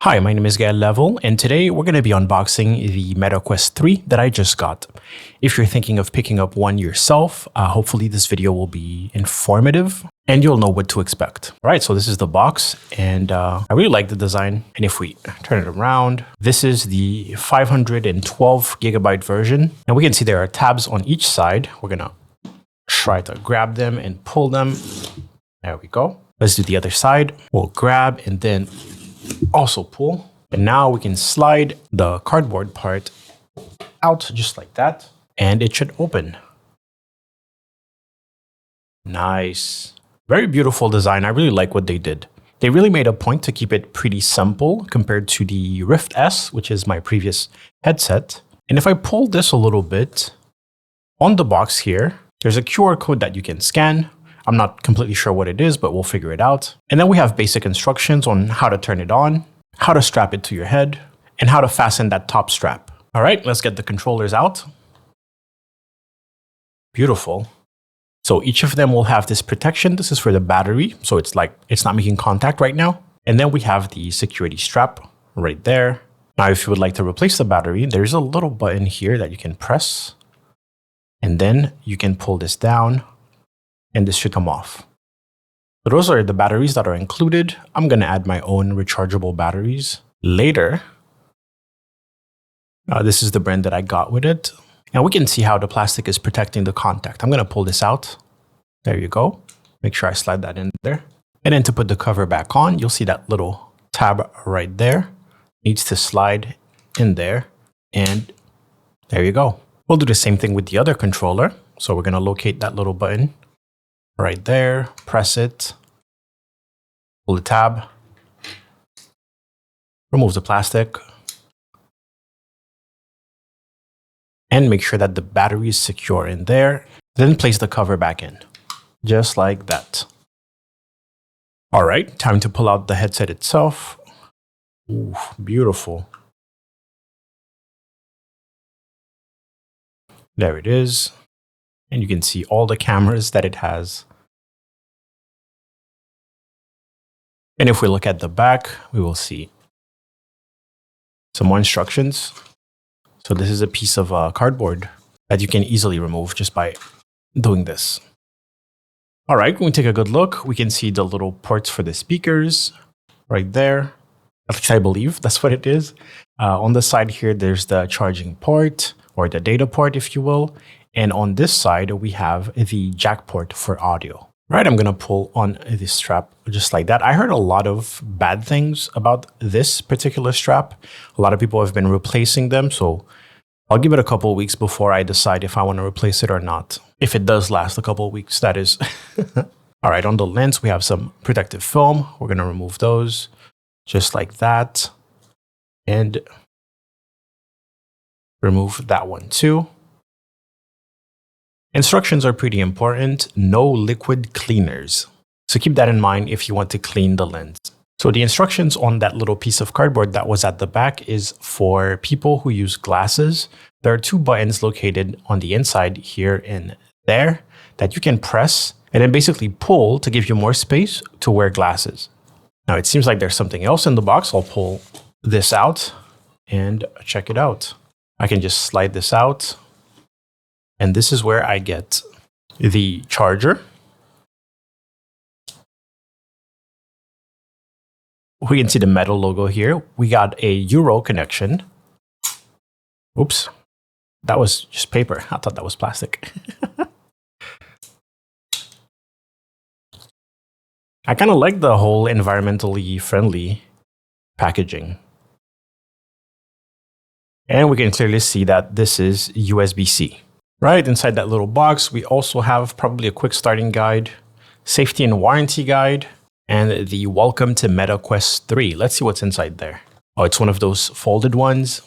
Hi, my name is Gael Level, and today we're going to be unboxing the Meta Quest 3 that I just got. If you're thinking of picking up one yourself, hopefully this video will be informative and you'll know what to expect. All right, so this is the box, and I really like the design. And if we turn it around, this is the 512 gigabyte version. And we can see there are tabs on each side. We're going to try to grab them and pull them. There we go. Let's do the other side. We'll grab and then also pull. And now we can slide the cardboard part out just like that, and it should open. Nice. Very beautiful design. I really like what they did. They really made a point to keep it pretty simple compared to the Rift S, which is my previous headset. And if I pull this a little bit, on the box here, there's a QR code that you can scan. I'm not completely sure what it is, but we'll figure it out. And then we have basic instructions on how to turn it on, how to strap it to your head, and how to fasten that top strap. All right, let's get the controllers out. Beautiful. So each of them will have this protection. This is for the battery, so it's not making contact right now. And then we have the security strap right there. Now, if you would like to replace the battery, there's a little button here that you can press, and then you can pull this down, and this should come off. So those are the batteries that are included. I'm going to add my own rechargeable batteries later. This is the brand that I got with it. And we can see how the plastic is protecting the contact. I'm going to pull this out. There you go. Make sure I slide that in there. And then to put the cover back on, you'll see that little tab right there. Needs to slide in there. And there you go. We'll do the same thing with the other controller. So we're going to locate that little button right there, press it, pull the tab, remove the plastic, and make sure that the battery is secure in there. Then place the cover back in, just like that. All right, time to pull out the headset itself. Ooh, beautiful. There it is. And you can see all the cameras that it has. And if we look at the back, we will see some more instructions. So this is a piece of cardboard that you can easily remove just by doing this. All right, when we take a good look, we can see the little ports for the speakers right there. At least I believe that's what it is. On the side here, there's the charging port, or the data port, if you will. And on this side, we have the jack port for audio. All right, I'm going to pull on this strap just like that. I heard a lot of bad things about this particular strap. A lot of people have been replacing them, so I'll give it a couple of weeks before I decide if I want to replace it or not. If it does last a couple of weeks, that is. All right, on the lens, we have some protective film. We're going to remove those just like that. And remove that one too. Instructions are pretty important. No liquid cleaners. So keep that in mind if you want to clean the lens. So the instructions on that little piece of cardboard that was at the back is for people who use glasses. There are two buttons located on the inside here and there that you can press and then basically pull to give you more space to wear glasses. Now it seems like there's something else in the box. I'll pull this out and check it out. I can just slide this out. And this is where I get the charger. We can see the metal logo here. We got a Euro connection. Oops, that was just paper. I thought that was plastic. I kind of like the whole environmentally friendly packaging. And we can clearly see that this is USB-C. Right inside that little box, we also have probably a quick starting guide, safety and warranty guide, and the welcome to Meta Quest 3. Let's see what's inside there. Oh, it's one of those folded ones.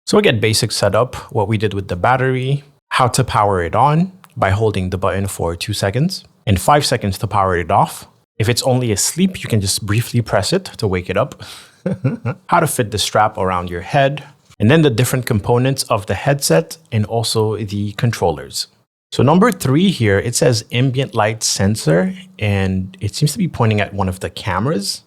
So we get basic setup, what we did with the battery, how to power it on by holding the button for 2 seconds, and 5 seconds to power it off. If it's only asleep, you can just briefly press it to wake it up. How to fit the strap around your head. And then the different components of the headset and also the controllers. So number 3 here, it says ambient light sensor, and it seems to be pointing at one of the cameras.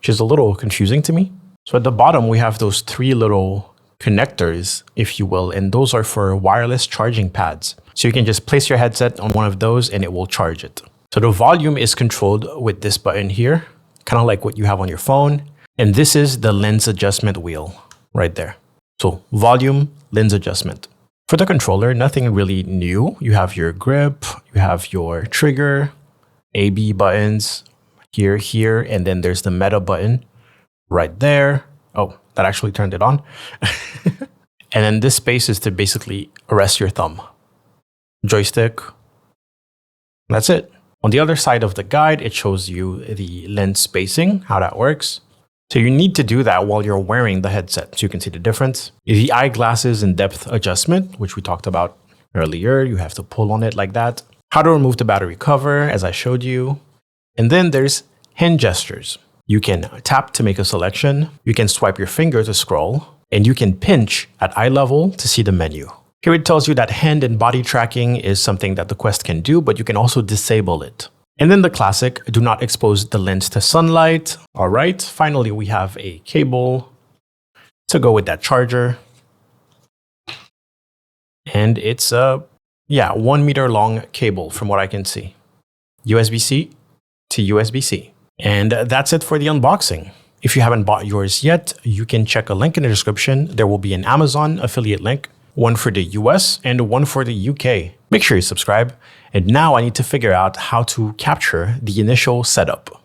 which is a little confusing to me. So at the bottom, we have those 3 little connectors, if you will, and those are for wireless charging pads. So you can just place your headset on one of those and it will charge it. So the volume is controlled with this button here, kind of like what you have on your phone. And this is the lens adjustment wheel right there. So volume, lens adjustment. For the controller, nothing really new. You have your grip, you have your trigger, A/B buttons here, and then there's the meta button right there. Oh, that actually turned it on. And then this space is to basically rest your thumb. Joystick. That's it. On the other side of the guide, it shows you the lens spacing, how that works. So you need to do that while you're wearing the headset, so you can see the difference. The eyeglasses and depth adjustment, which we talked about earlier, you have to pull on it like that. How to remove the battery cover, as I showed you. And then there's hand gestures. You can tap to make a selection, you can swipe your finger to scroll, and you can pinch at eye level to see the menu. Here it tells you that hand and body tracking is something that the Quest can do, but you can also disable it. And then the classic, do not expose the lens to sunlight. All right, finally we have a cable to go with that charger. And it's a 1 meter long cable from what I can see. USB-C to USB-C. And that's it for the unboxing. If you haven't bought yours yet, you can check a link in the description. There will be an Amazon affiliate link, one for the US and one for the UK. Make sure you subscribe. And now I need to figure out how to capture the initial setup.